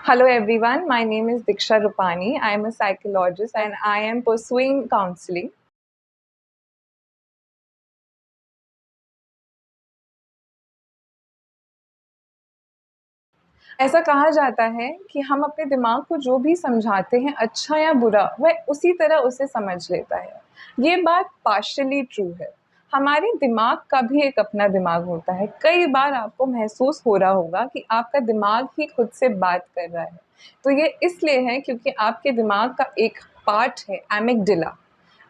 Hello everyone, my name is Diksha Rupani. I am a psychologist and I am pursuing counseling. ऐसा कहा जाता है कि हम अपने दिमाग को जो भी समझाते हैं अच्छा या बुरा, वह उसी तरह उसे समझ लेता है। ये बात पार्शियली ट्रू है। हमारे दिमाग का भी एक अपना दिमाग होता है। कई बार आपको महसूस हो रहा होगा कि आपका दिमाग ही खुद से बात कर रहा है। तो ये इसलिए है क्योंकि आपके दिमाग का एक पार्ट है एमिगडाला।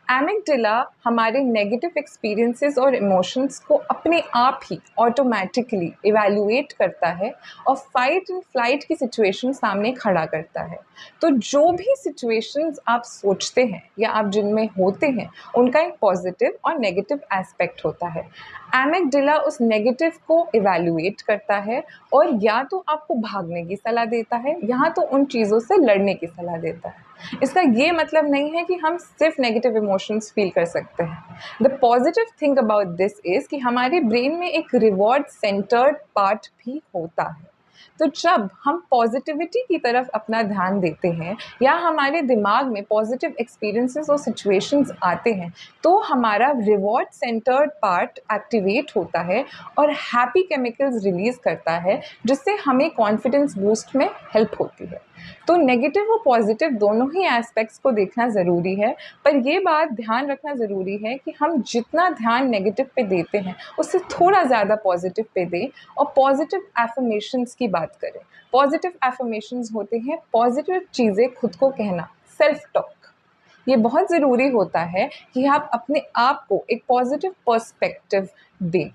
एमिगडाला हमारे नेगेटिव एक्सपीरियंसेस और इमोशंस को अपने आप ही ऑटोमेटिकली इवैल्यूएट करता है और फाइट एंड फ्लाइट की सिचुएशन सामने खड़ा करता है। तो जो भी सिचुएशंस आप सोचते हैं या आप जिनमें होते हैं, उनका एक पॉजिटिव और नेगेटिव एस्पेक्ट होता है। एमिगडाला उस नेगेटिव को इवैल्यूएट करता है और या तो आपको भागने की सलाह देता है या तो उन चीज़ों से लड़ने की सलाह देता है। इसका ये मतलब नहीं है कि हम सिर्फ नेगेटिव इमोशंस फील कर सकते हैं। The positive thing about this is कि हमारे ब्रेन में एक रिवॉर्ड सेंटर्ड पार्ट भी होता है। तो जब हम पॉजिटिविटी की तरफ अपना ध्यान देते हैं या हमारे दिमाग में पॉजिटिव एक्सपीरियंसेस और सिचुएशंस आते हैं, तो हमारा रिवॉर्ड सेंटर्ड पार्ट एक्टिवेट होता है और हैप्पी केमिकल्स रिलीज़ करता है, जिससे हमें कॉन्फिडेंस बूस्ट में हेल्प होती है। तो नेगेटिव और पॉजिटिव दोनों ही एस्पेक्ट्स को देखना ज़रूरी है, पर ये बात ध्यान रखना ज़रूरी है कि हम जितना ध्यान नेगेटिव पे देते हैं, उससे थोड़ा ज़्यादा पॉजिटिव पे दें और पॉजिटिव एफर्मेशंस की बात करें। पॉजिटिव एफर्मेशंस होते हैं पॉजिटिव चीज़ें खुद को कहना, सेल्फ टॉक। ये बहुत ज़रूरी होता है कि आप अपने आप को एक पॉजिटिव पर्सपेक्टिव दें।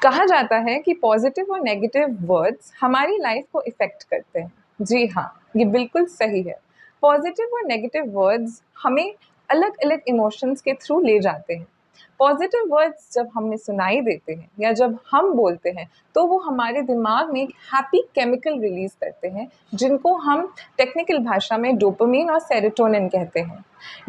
कहा जाता है कि पॉजिटिव और नेगेटिव वर्ड्स हमारी लाइफ को इफ़ेक्ट करते हैं। जी हाँ, ये बिल्कुल सही है। पॉजिटिव और नेगेटिव वर्ड्स हमें अलग-अलग इमोशंस के थ्रू ले जाते हैं। पॉजिटिव वर्ड्स जब हमें सुनाई देते हैं या जब हम बोलते हैं, तो वो हमारे दिमाग में एक हैप्पी केमिकल रिलीज़ करते हैं, जिनको हम टेक्निकल भाषा में डोपामाइन और सेरोटोनिन कहते हैं।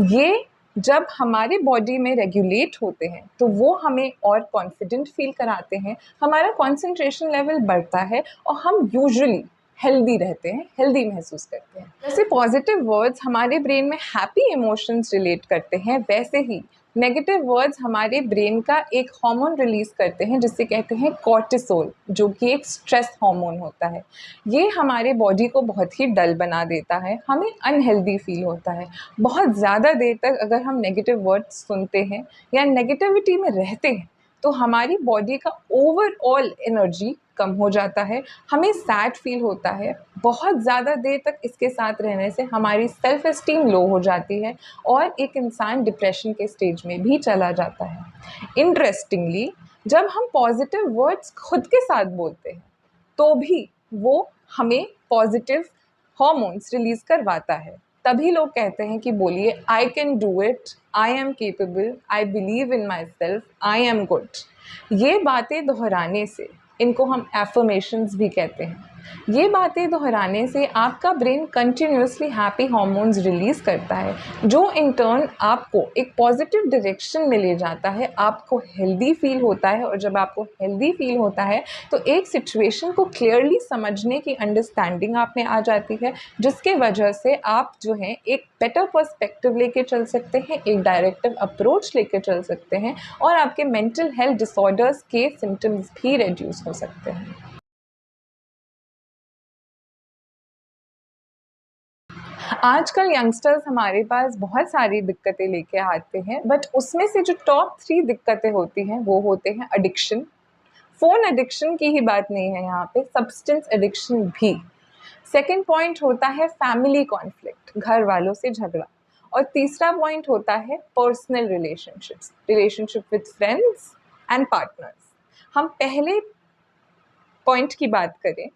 ये जब हमारे बॉडी में रेगुलेट होते हैं, तो वो हमें और कॉन्फिडेंट फील कराते हैं, हमारा कंसंट्रेशन लेवल बढ़ता है और हम यूजुअली हेल्दी रहते हैं, हेल्दी महसूस करते हैं। जैसे पॉजिटिव वर्ड्स हमारे ब्रेन में हैप्पी इमोशंस रिलेट करते हैं, वैसे ही नेगेटिव वर्ड्स हमारे ब्रेन का एक हार्मोन रिलीज़ करते हैं, जिसे कहते हैं कॉर्टिसोल, जो कि एक स्ट्रेस हार्मोन होता है। ये हमारे बॉडी को बहुत ही डल बना देता है, हमें अनहेल्दी फील होता है। बहुत ज़्यादा देर तक अगर हम नेगेटिव वर्ड्स सुनते हैं या नेगेटिविटी में रहते हैं, तो हमारी बॉडी का ओवरऑल एनर्जी कम हो जाता है, हमें सैड फील होता है। बहुत ज़्यादा देर तक इसके साथ रहने से हमारी सेल्फ एस्टीम लो हो जाती है और एक इंसान डिप्रेशन के स्टेज में भी चला जाता है। इंटरेस्टिंगली, जब हम पॉजिटिव वर्ड्स खुद के साथ बोलते हैं, तो भी वो हमें पॉजिटिव हॉर्मोन्स रिलीज़ करवाता है। तभी लोग कहते हैं कि बोलिए, I can do it, I am capable, I believe in my self, I am good. ये बातें दोहराने से, इनको हम एफर्मेशंस भी कहते हैं, ये बातें दोहराने से आपका brain continuously happy hormones release करता है, जो इन टर्न आपको एक पॉजिटिव डायरेक्शन में ले जाता है, आपको हेल्दी फील होता है और जब आपको हेल्दी फील होता है, तो एक सिचुएशन को क्लियरली समझने की अंडरस्टैंडिंग आप में आ जाती है, जिसके वजह से आप जो हैं एक बेटर पर्सपेक्टिव लेके चल सकते हैं, एक डायरेक्टिव अप्रोच लेके चल सकते हैं और आपके मेंटल हेल्थ डिसऑर्डर्स के सिम्टम्स भी रिड्यूस हो सकते हैं। आजकल यंगस्टर्स हमारे पास बहुत सारी दिक्कतें लेके आते हैं, बट उसमें से जो टॉप 3 दिक्कतें होती हैं, वो होते हैं एडिक्शन। फ़ोन एडिक्शन की ही बात नहीं है यहाँ पे, सब्सटेंस एडिक्शन भी। सेकंड पॉइंट होता है फैमिली कॉन्फ्लिक्ट, घर वालों से झगड़ा। और तीसरा पॉइंट होता है personal relationships, relationship with friends and partners. हम पहले पॉइंट की बात करें,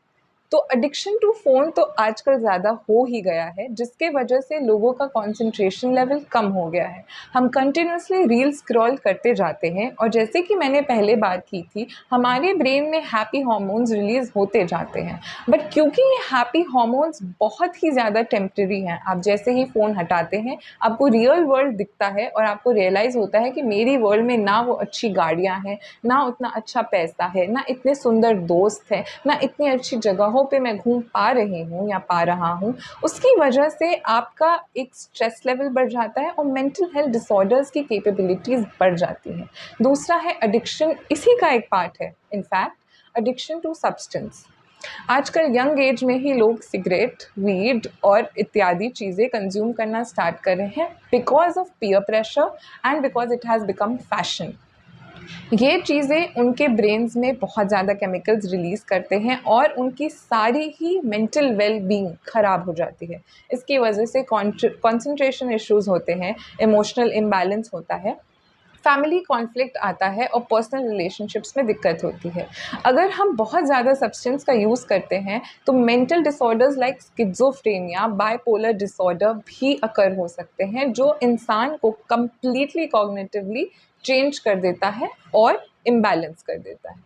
तो एडिक्शन टू फ़ोन तो आजकल ज़्यादा हो ही गया है, जिसके वजह से लोगों का कंसंट्रेशन लेवल कम हो गया है। हम कंटिन्यूअसली रील स्क्रॉल करते जाते हैं और जैसे कि मैंने पहले बात की थी, हमारे ब्रेन में हैप्पी हार्मोन्स रिलीज़ होते जाते हैं। बट क्योंकि ये हैप्पी हार्मोन्स बहुत ही ज़्यादा टेम्परेरी हैं, आप जैसे ही फ़ोन हटाते हैं आपको रियल वर्ल्ड दिखता है और आपको रियलाइज़ होता है कि मेरी वर्ल्ड में ना वो अच्छी गाड़ियाँ हैं, ना उतना अच्छा पैसा है, ना इतने सुंदर दोस्त हैं, ना इतनी अच्छी जगहों पे मैं घूम पा रही हूँ या पा रहा हूँ। उसकी वजह से आपका एक स्ट्रेस लेवल बढ़ जाता है और मेंटल हेल्थ डिसऑर्डर्स की कैपेबिलिटीज़ बढ़ जाती हैं। दूसरा है एडिक्शन, इसी का एक पार्ट है इनफैक्ट एडिक्शन टू सब्सटेंस। आजकल यंग एज में ही लोग सिगरेट, वीड और इत्यादि चीज़ें कंज्यूम करना स्टार्ट कर रहे हैं because of peer pressure and because it has become fashion. ये चीज़ें उनके ब्रेन्स में बहुत ज़्यादा केमिकल्स रिलीज़ करते हैं और उनकी सारी ही मेंटल वेल बीइंग ख़राब हो जाती है। इसकी वजह से कंसंट्रेशन इश्यूज़ होते हैं, इमोशनल इम्बैलेंस होता है, फैमिली कॉन्फ्लिक्ट आता है और पर्सनल रिलेशनशिप्स में दिक्कत होती है। अगर हम बहुत ज़्यादा सब्सटेंस का यूज़ करते हैं तो mental disorders like schizophrenia, bipolar disorder भी अकर हो सकते हैं, जो इंसान को कंप्लीटली कॉग्निटिवली चेंज कर देता है और इम्बैलेंस कर देता है।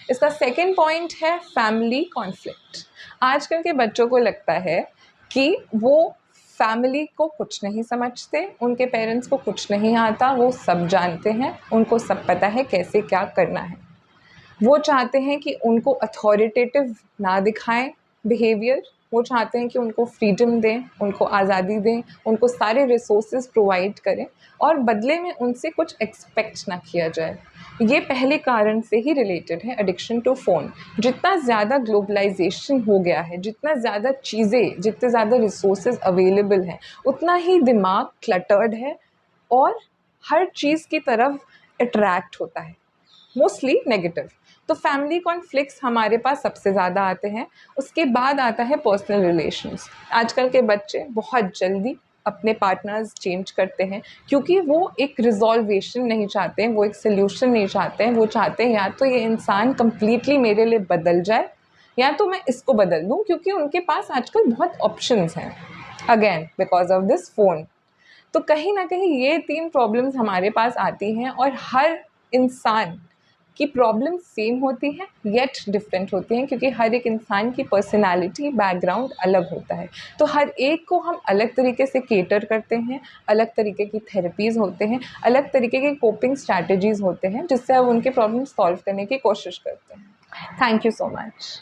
इसका सेकंड पॉइंट है फैमिली कॉन्फ्लिक्ट। आजकल के बच्चों को लगता है कि वो फैमिली को कुछ नहीं समझते, उनके पेरेंट्स को कुछ नहीं आता, वो सब जानते हैं, उनको सब पता है कैसे क्या करना है। वो चाहते हैं कि उनको अथॉरिटेटिव ना दिखाएं बिहेवियर, वो चाहते हैं कि उनको फ्रीडम दें, उनको आज़ादी दें, उनको सारे रिसोर्सेज प्रोवाइड करें और बदले में उनसे कुछ एक्सपेक्ट ना किया जाए। ये पहले कारण से ही रिलेटेड है एडिक्शन टू फ़ोन। जितना ज़्यादा ग्लोबलाइजेशन हो गया है, जितना ज़्यादा चीज़ें, जितने ज़्यादा रिसोर्सेज अवेलेबल हैं, उतना ही दिमाग क्लटर्ड है और हर चीज़ की तरफ अट्रैक्ट होता है, मोस्टली नेगेटिव। तो फैमिली कॉन्फ्लिक्ट्स हमारे पास सबसे ज़्यादा आते हैं। उसके बाद आता है पर्सनल रिलेशंस। आजकल के बच्चे बहुत जल्दी अपने पार्टनर्स चेंज करते हैं क्योंकि वो एक रिजॉल्वेशन नहीं चाहते हैं, वो एक सल्यूशन नहीं चाहते हैं। वो चाहते हैं या तो ये इंसान कम्प्लीटली मेरे लिए बदल जाए या तो मैं इसको बदल दूँ, क्योंकि उनके पास आजकल बहुत ऑप्शंस हैं, again because of this phone. तो कहीं ना कहीं ये 3 प्रॉब्लम्स हमारे पास आती हैं और हर इंसान की प्रॉब्लम सेम होती है येट डिफरेंट होती हैं, क्योंकि हर एक इंसान की पर्सनालिटी बैकग्राउंड अलग होता है। तो हर एक को हम अलग तरीके से केटर करते हैं, अलग तरीके की थेरेपीज़ होते हैं, अलग तरीके के कोपिंग स्ट्रैटेजीज़ होते हैं जिससे अब उनके प्रॉब्लम सॉल्व करने की कोशिश करते हैं। Thank you so much.